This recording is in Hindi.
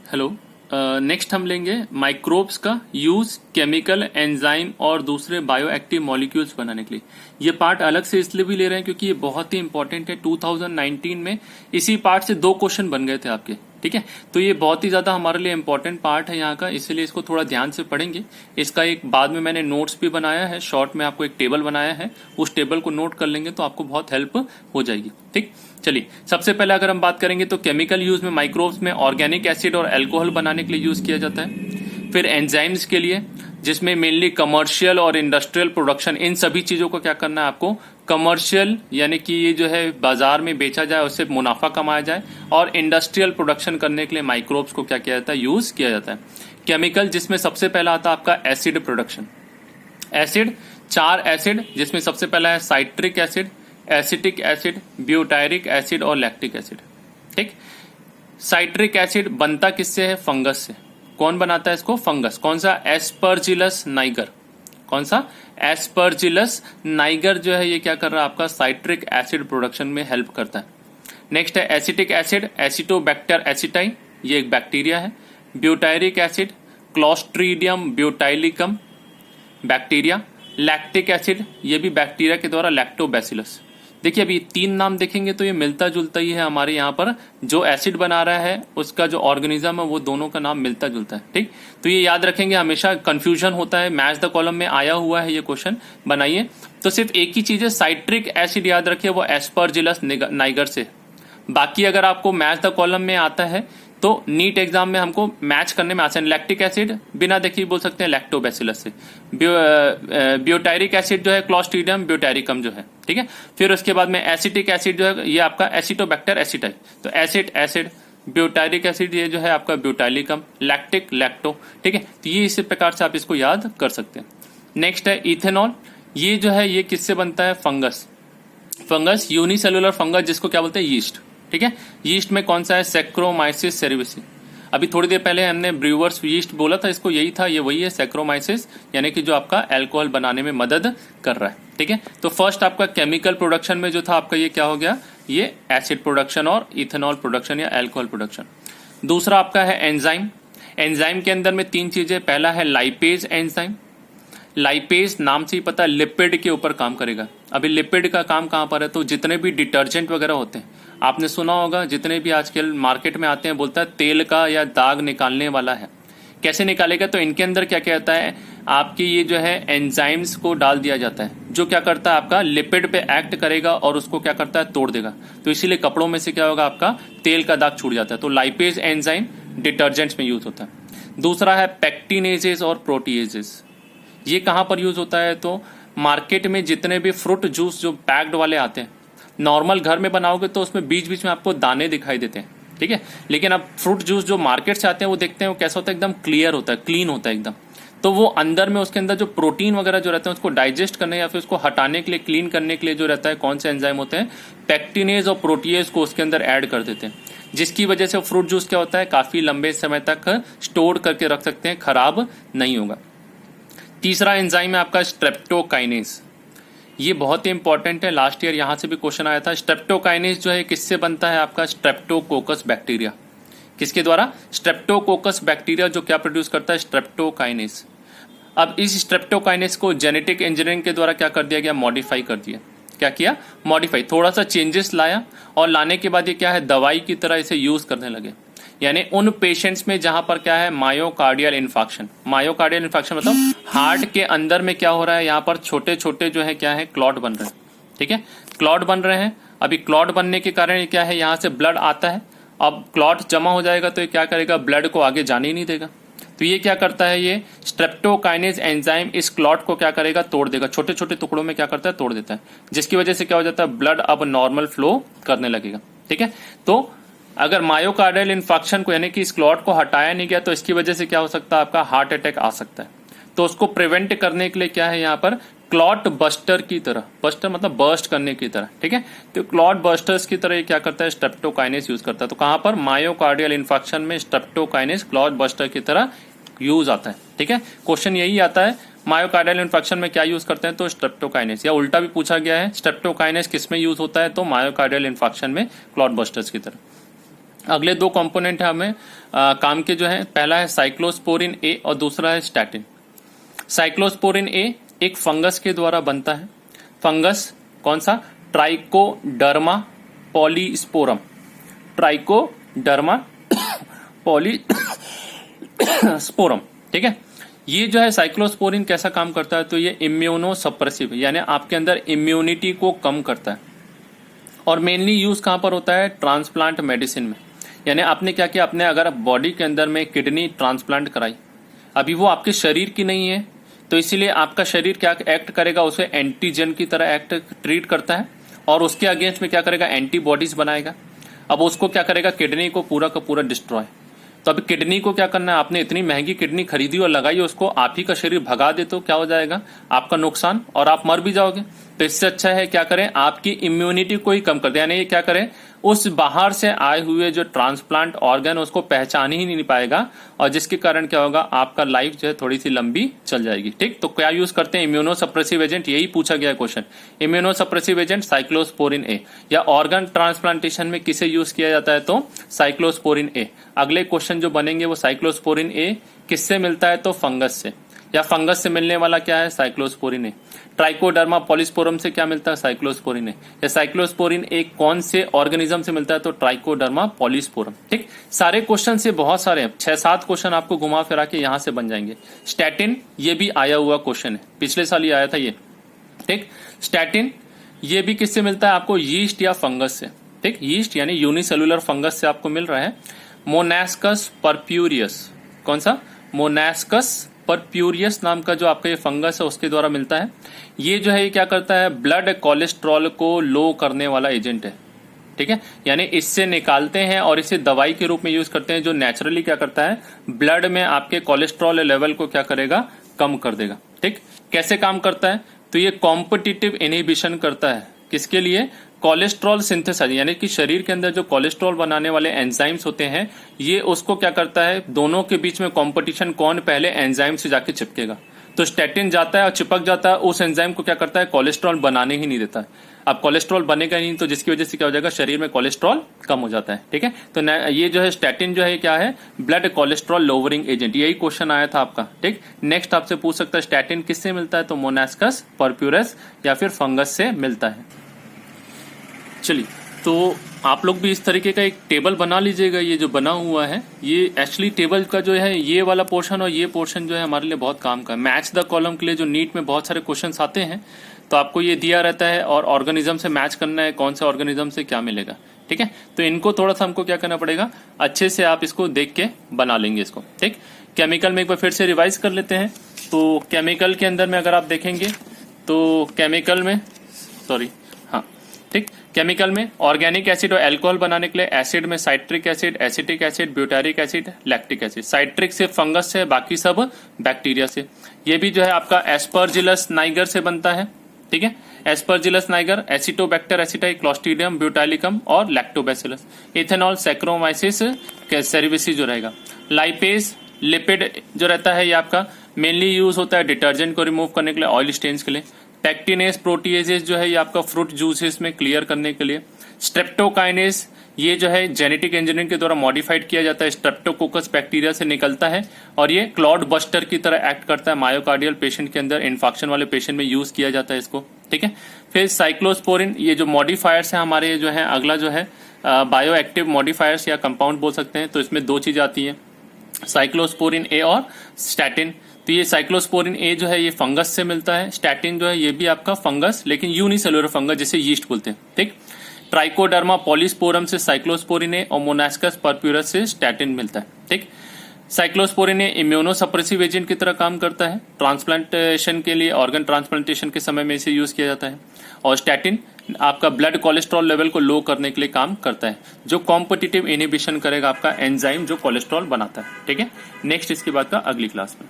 हेलो। नेक्स्ट हम लेंगे माइक्रोब्स का यूज केमिकल एंजाइम और दूसरे बायो एक्टिव मॉलिक्यूल्स बनाने के लिए। ये पार्ट अलग से इसलिए भी ले रहे हैं क्योंकि ये बहुत ही इंपॉर्टेंट है। 2019 में इसी पार्ट से 2 क्वेश्चन बन गए थे आपके, ठीक है। तो ये बहुत ही ज्यादा हमारे लिए इंपॉर्टेंट पार्ट है यहाँ का, इसलिए इसको थोड़ा ध्यान से पढ़ेंगे। इसका एक बाद में मैंने नोट्स भी बनाया है, शॉर्ट में आपको एक टेबल बनाया है, उस टेबल को नोट कर लेंगे तो आपको बहुत हेल्प हो जाएगी। ठीक, चलिए सबसे पहले अगर हम बात करेंगे तो केमिकल यूज में माइक्रोब्स में ऑर्गेनिक एसिड और अल्कोहल बनाने के लिए यूज किया जाता है। फिर एंजाइम्स के लिए, जिसमें मेनली कमर्शियल और इंडस्ट्रियल प्रोडक्शन, इन सभी चीजों को क्या करना है आपको, कमर्शियल यानी कि ये जो है बाजार में बेचा जाए, उससे मुनाफा कमाया जाए, और इंडस्ट्रियल प्रोडक्शन करने के लिए माइक्रोब्स को क्या किया जाता है, यूज किया जाता है। केमिकल जिसमें सबसे पहला आता है आपका एसिड प्रोडक्शन। एसिड, 4 एसिड, जिसमें सबसे पहला है citric acid, acetic acid, butyric acid और लैक्टिक एसिड। ठीक, साइट्रिक एसिड बनता किससे है, फंगस से। कौन बनाता है इसको, फंगस। कौन सा, एस्परजिलस नाइगर। कौन सा, एस्परजिलस नाइगर जो है ये क्या कर रहा है आपका, साइट्रिक एसिड प्रोडक्शन में हेल्प करता है। नेक्स्ट है एसिटिक एसिड, एसिटोबैक्टर एसिटाई, ये एक बैक्टीरिया है। Butyric acid, clostridium butylicum bacteria. Lactic acid, ये भी बैक्टीरिया के द्वारा, लैक्टोबैसिलस। देखिए अभी 3 नाम देखेंगे तो ये मिलता जुलता ही है हमारे यहाँ पर, जो एसिड बना रहा है उसका जो ऑर्गेनिज्म है वो दोनों का नाम मिलता जुलता है। ठीक, तो ये याद रखेंगे, हमेशा कंफ्यूजन होता है। मैच द कॉलम में आया हुआ है ये क्वेश्चन, बनाइए। तो सिर्फ एक ही चीज है, साइट्रिक एसिड याद रखिए, वो एस्परजिलस नाइगर से। बाकी अगर आपको मैच द कॉलम में आता है तो नीट एग्जाम में हमको मैच करने में आसान। लैक्टिक एसिड बिना देखे बोल सकते हैं लैक्टोबैसिलस से। ब्यूटायरिक एसिड जो है क्लोस्ट्रीडियम ब्यूटायरिकम जो है, ठीक है। फिर उसके बाद में एसिटिक एसिड जो है ये आपका एसिटोबैक्टर एसिटाई। तो एसिड, ब्यूटायरिक एसिड ये जो है आपका ब्यूटाइलिकम, लैक्टिक लैक्टो, ठीक है। तो ये इसी प्रकार से आप इसको याद कर सकते हैं। नेक्स्ट है इथेनॉल, ये जो है ये किससे बनता है, फंगस यूनिसेलुलर फंगस, जिसको क्या बोलते हैं, यीस्ट। ठीक है, यीस्ट में कौन सा है, सैक्रोमाइसिस सेरेविसी। अभी थोड़ी देर पहले हमने ब्रूवर्स यीस्ट बोला था, इसको यही था, ये वही है सैक्रोमाइसिस, यानी कि जो आपका अल्कोहल बनाने में मदद कर रहा है। ठीक है, तो फर्स्ट आपका केमिकल प्रोडक्शन में जो था आपका ये क्या हो गया, ये एसिड प्रोडक्शन और इथेनॉल प्रोडक्शन या अल्कोहल प्रोडक्शन। दूसरा आपका है एंजाइम। एंजाइम के अंदर में 3 चीजें, पहला है लाइपेज एंजाइम। लाइपेज नाम से ही पता है लिपिड के ऊपर काम करेगा। अभी लिपिड का काम कहां पर है, तो जितने भी डिटर्जेंट वगैरह होते हैं, आपने सुना होगा, जितने भी आजकल मार्केट में आते हैं, बोलता है तेल का या दाग निकालने वाला है। कैसे निकालेगा, तो इनके अंदर क्या कहता है, आपकी ये जो है एंजाइम्स को डाल दिया जाता है, जो क्या करता है आपका लिपिड पे एक्ट करेगा और उसको क्या करता है, तोड़ देगा। तो इसीलिए कपड़ों में से क्या होगा, आपका तेल का दाग छूट जाता है। तो लाइपेज एंजाइम डिटर्जेंट्स में यूज होता है। दूसरा है पेक्टिनेजेस और प्रोटीएजेस। ये कहां पर यूज होता है, तो मार्केट में जितने भी फ्रूट जूस जो पैक्ड वाले आते हैं, नॉर्मल घर में बनाओगे तो उसमें बीच बीच में आपको दाने दिखाई देते हैं, ठीक है। लेकिन अब फ्रूट जूस जो मार्केट से आते हैं वो देखते हैं वो कैसा होता है, एकदम क्लियर होता है, क्लीन होता है एकदम। तो वो अंदर में उसके अंदर जो प्रोटीन वगैरह जो रहते हैं उसको डाइजेस्ट करने या फिर उसको हटाने के लिए, क्लीन करने के लिए जो रहता है, कौन से एंजाइम होते हैं, पेक्टिनेज और प्रोटीएज को उसके अंदर ऐड कर देते हैं, जिसकी वजह से फ्रूट जूस क्या होता है, काफी लंबे समय तक स्टोर करके रख सकते हैं, खराब नहीं होगा। तीसरा एंजाइम है आपका स्ट्रेप्टोकाइनेज। ये बहुत ही इंपॉर्टेंट है, लास्ट ईयर यहां से भी क्वेश्चन आया था। स्ट्रेप्टोकाइनेज जो है किससे बनता है, आपका स्ट्रेप्टोकोकस बैक्टीरिया। किसके द्वारा, स्ट्रेप्टोकोकस बैक्टीरिया जो क्या प्रोड्यूस करता है, स्ट्रेप्टोकाइनेज। अब इस स्ट्रेप्टोकाइनेज को जेनेटिक इंजीनियरिंग के द्वारा क्या कर दिया गया, मॉडिफाई कर दिया। क्या किया, मॉडिफाई, थोड़ा सा चेंजेस लाया, और लाने के बाद ये क्या है, दवाई की तरह इसे यूज करने लगे। यानी उन पेशेंट्स में जहां पर क्या है, मायोकार्डियल इन्फेक्शन। मायोकार्डियल इन्फेक्शन मतलब हार्ट के अंदर में क्या हो रहा है, यहाँ पर छोटे छोटे जो है क्या है, क्लॉट बन रहे हैं, ठीक है, क्लॉट बन रहे हैं। अभी क्लॉट बनने के कारण ये क्या है, यहाँ से ब्लड आता है, अब क्लॉट जमा हो जाएगा तो ये क्या करेगा, ब्लड को आगे जाने ही नहीं देगा। तो ये क्या करता है, ये स्ट्रेप्टोकाइनेज एंजाइम इस क्लॉट को क्या करेगा, तोड़ देगा, छोटे छोटे टुकड़ों में क्या करता है, तोड़ देता है, जिसकी वजह से क्या हो जाता है, ब्लड अब नॉर्मल फ्लो करने लगेगा। ठीक है, तो अगर मायोकार्डियल इन्फेक्शन को यानी कि इस क्लॉट को हटाया नहीं गया तो इसकी वजह से क्या हो सकता है, आपका हार्ट अटैक आ सकता है। तो उसको प्रिवेंट करने के लिए क्या है, यहाँ पर क्लॉट बस्टर की तरह, बस्टर मतलब बर्स्ट करने की तरह, ठीक है, तो क्लॉट बस्टर्स की तरह ये क्या करता है, स्ट्रेप्टोकाइनेज यूज करता है। तो कहां पर, मायोकार्डियल इन्फेक्शन में स्ट्रेप्टोकाइनेज क्लॉट बस्टर की तरह यूज आता है। ठीक है, क्वेश्चन यही आता है, मायोकार्डियल इन्फेक्शन में क्या यूज करते हैं, तो स्ट्रेप्टोकाइनेज, या उल्टा भी पूछा गया है, स्ट्रेप्टोकाइनेज किसमें यूज होता है, तो मायोकार्डियल इन्फेक्शन में क्लॉट बस्टर्स की तरह। अगले दो कंपोनेंट है हमें काम के जो है, पहला है साइक्लोस्पोरिन ए और दूसरा है स्टैटिन। साइक्लोस्पोरिन ए एक फंगस के द्वारा बनता है। फंगस कौन सा? Trichoderma polysporum. ट्राइकोडर्मा पॉलीस्पोरम, ठीक है। ये जो है साइक्लोस्पोरिन कैसा काम करता है? तो ये इम्यूनो सप्रेसिव, यानी आपके अंदर इम्यूनिटी को कम करता है। और मेनली यूज कहां पर होता है? ट्रांसप्लांट मेडिसिन में। यानी आपने क्या किया, अपने अगर बॉडी के अंदर में किडनी ट्रांसप्लांट कराई, अभी वो आपके शरीर की नहीं है, तो इसीलिए आपका शरीर क्या एक्ट करेगा? उसे एंटीजन की तरह ट्रीट करता है और उसके अगेंस्ट में क्या करेगा? एंटीबॉडीज बनाएगा। अब उसको क्या करेगा? किडनी को पूरा का पूरा डिस्ट्रॉय। तो अभी किडनी को क्या करना है? आपने इतनी महंगी किडनी खरीदी और लगाई, उसको आप ही का शरीर भगा दे तो क्या हो जाएगा? आपका नुकसान, और आप मर भी जाओगे। तो इससे अच्छा है क्या करें? आपकी इम्यूनिटी को ही कम कर दे, यानी ये क्या करें? उस बाहर से आए हुए जो ट्रांसप्लांट ऑर्गन उसको पहचान ही नहीं पाएगा, और जिसके कारण क्या होगा? आपका लाइफ जो है थोड़ी सी लंबी चल जाएगी, ठीक। तो क्या यूज करते हैं? इम्यूनो सप्रेसिव एजेंट, यही पूछा गया question. Immunosuppressive agent cyclosporin A, या ऑर्गन ट्रांसप्लांटेशन में किसे यूज किया जाता है? तो साइक्लोस्पोरिन ए। अगले क्वेश्चन जो बनेंगे वो साइक्लोस्पोरिन ए किससे मिलता है? तो फंगस से, या फंगस से मिलने वाला क्या है? साइक्लोस्पोरिन ए। ट्राइकोडर्मा पॉलीस्पोरम से क्या मिलता है? Cyclosporin A. या साइक्लोस्पोरिन ए कौन से ऑर्गेनिज्म से मिलता है? तो ट्राइकोडर्मा पॉलीस्पोरम, ठीक। सारे क्वेश्चन से बहुत सारे 6-7 क्वेश्चन आपको घुमा फिरा के यहां से बन जाएंगे। स्टैटिन, ये भी आया हुआ क्वेश्चन है, पिछले साल ही आया था ये, ठीक। स्टैटिन ये भी किससे मिलता है आपको? यीस्ट या फंगस से, ठीक। यीस्ट यानी यूनिसेलुलर फंगस से आपको मिल रहा है। मोनास्कस परप्यूरियस, कौन सा? मोनास्कस परप्यूरियस नाम का जो आपका ये फंगस है उसके द्वारा मिलता है। ये जो है ये क्या करता है? ब्लड कोलेस्ट्रॉल को लो करने वाला एजेंट है, ठीक है। यानी इससे निकालते हैं और इसे दवाई के रूप में यूज करते हैं, जो नेचुरली क्या करता है? ब्लड में आपके कोलेस्ट्रॉल लेवल को क्या करेगा? कम कर देगा, ठीक। कैसे काम करता है? तो ये कॉम्पिटिटिव इनहिबिशन करता है, किसके लिए? कोलेस्ट्रॉल सिंथेसाइज, यानी कि शरीर के अंदर जो कोलेस्ट्रॉल बनाने वाले एंजाइम्स होते हैं, ये उसको क्या करता है? दोनों के बीच में कंपटीशन, कौन पहले एंजाइम से जाके चिपकेगा। तो स्टैटिन जाता है और चिपक जाता है, उस एंजाइम को क्या करता है? कोलेस्ट्रॉल बनाने ही नहीं देता है। अब कोलेस्ट्रॉल बनेगा नहीं, तो जिसकी वजह से क्या हो जाएगा? शरीर में कोलेस्ट्रॉल कम हो जाता है, ठीक है। तो ये जो है स्टैटिन जो है क्या है? Blood cholesterol lowering agent. यही क्वेश्चन आया था आपका, ठीक। नेक्स्ट आपसे पूछ सकता है स्टैटिन किससे मिलता है? तो मोनास्कस परप्यूरस या फिर फंगस से मिलता है। चलिए, तो आप लोग भी इस तरीके का एक टेबल बना लीजिएगा। ये जो बना हुआ है, ये एक्चुअली टेबल का जो है ये वाला पोर्शन और ये पोर्शन जो है हमारे लिए बहुत काम का है। मैच द कॉलम के लिए जो नीट में बहुत सारे क्वेश्चंस आते हैं, तो आपको ये दिया रहता है और ऑर्गेनिज्म से मैच करना है, कौन से ऑर्गेनिज्म से क्या मिलेगा, ठीक है। तो इनको थोड़ा सा हमको क्या करना पड़ेगा? अच्छे से आप इसको देख के बना लेंगे इसको, ठीक। केमिकल में एक बार फिर से रिवाइज कर लेते हैं। तो केमिकल के अंदर में अगर आप देखेंगे तो केमिकल में ठीक, केमिकल में ऑर्गेनिक एसिड और अल्कोहल बनाने के लिए एसिड में citric acid, acetic acid, butyric acid, lactic acid. Citric सिर्फ फंगस से, बाकी सब बैक्टीरिया से। ये भी जो है आपका एस्परजिलस नाइगर से बनता है, ठीक है। Aspergillus Niger, Acetobacter aceti, clostridium ब्यूटालिकम और लैक्टोबैसिलस। इथेनॉल, सैक्रोमाइसिस, सेरिविसी जो रहेगा। लाइपेज लिपिड जो रहता है ये आपका मेनली यूज होता है डिटर्जेंट को रिमूव करने के लिए, ऑयल स्टेन्स के लिए। पैक्टिनेस प्रोटीएजेस जो है ये आपका फ्रूट जूसेस में क्लियर करने के लिए। स्ट्रेप्टोकाइनेस ये जो है जेनेटिक इंजीनियरिंग के द्वारा मॉडिफाइड किया जाता है, स्ट्रेप्टोकोकस बैक्टीरिया से निकलता है और ये क्लॉट बस्टर की तरह एक्ट करता है। मायोकार्डियल पेशेंट के अंदर, इन्फेक्शन वाले पेशेंट में यूज किया जाता है इसको, ठीक है। फिर साइक्लोस्पोरिन, ये जो मॉडिफायर्स है हमारे जो है, अगला जो है बायो एक्टिव मॉडिफायर्स या कंपाउंड बोल सकते हैं। तो इसमें दो चीज आती है, साइक्लोस्पोरिन ए और स्टैटिन। तो ये साइक्लोस्पोरिन ए जो है ये फंगस से मिलता है, स्टैटिन जो है ये भी आपका फंगस लेकिन यूनिसेलुलर फंगस जिसे यीस्ट बोलते हैं, ठीक। ट्राइकोडर्मा पॉलीस्पोरम से साइक्लोस्पोरिन ए और मोनास्कस परप्यूरस से स्टैटिन मिलता है, ठीक। साइक्लोस्पोरिन ए इम्यूनोसप्रेसिव एजेंट की तरह काम करता है, ट्रांसप्लांटेशन के लिए, ऑर्गन ट्रांसप्लांटेशन के समय में इसे यूज किया जाता है। और स्टैटिन आपका ब्लड कोलेस्ट्रॉल लेवल को लो करने के लिए काम करता है, जो कॉम्पिटिटिव इनहिबिशन करेगा आपका एंजाइम जो कोलेस्ट्रॉल बनाता है, ठीक है। नेक्स्ट इसके बाद का अगली क्लास में।